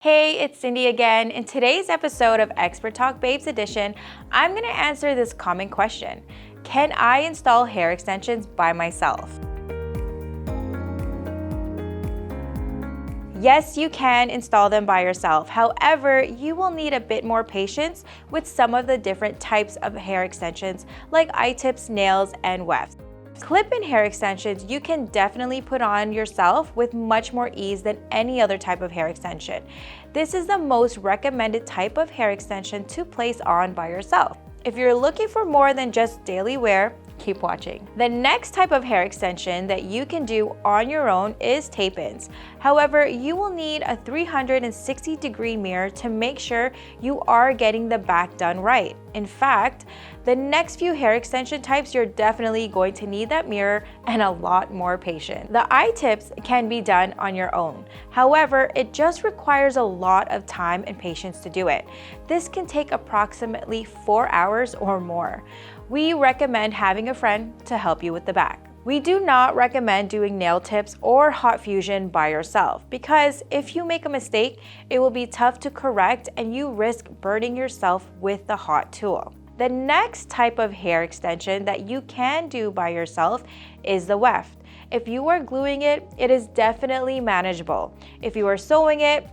Hey, it's Cindy again. In today's episode of Expert Talk Babes Edition, I'm going to answer this common question. Can I install hair extensions by myself? Yes, you can install them by yourself. However, you will need a bit more patience with some of the different types of hair extensions like eye-tips, nails, and wefts. Clip-in hair extensions you can definitely put on yourself with much more ease than any other type of hair extension. This is the most recommended type of hair extension to place on by yourself. If you're looking for more than just daily wear, keep watching. The next type of hair extension that you can do on your own is tape-ins. However, you will need a 360-degree mirror to make sure you are getting the back done right. In fact, the next few hair extension types, you're definitely going to need that mirror and a lot more patience. The eye tips can be done on your own. However, it just requires a lot of time and patience to do it. This can take approximately 4 hours or more. We recommend having a friend to help you with the back. We do not recommend doing nail tips or hot fusion by yourself because if you make a mistake, it will be tough to correct and you risk burning yourself with the hot tool. The next type of hair extension that you can do by yourself is the weft. If you are gluing it, it is definitely manageable. If you are sewing it,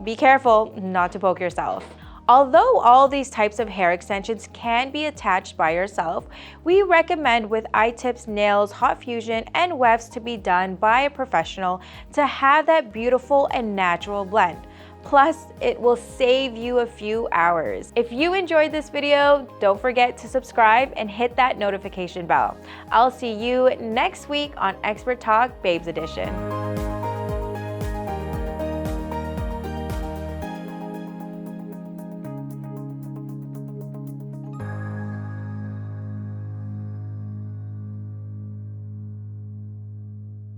be careful not to poke yourself. Although all these types of hair extensions can be attached by yourself, we recommend with eye tips, nails, hot fusion, and wefts to be done by a professional to have that beautiful and natural blend. Plus, it will save you a few hours. If you enjoyed this video, don't forget to subscribe and hit that notification bell. I'll see you next week on Expert Talk Babes Edition.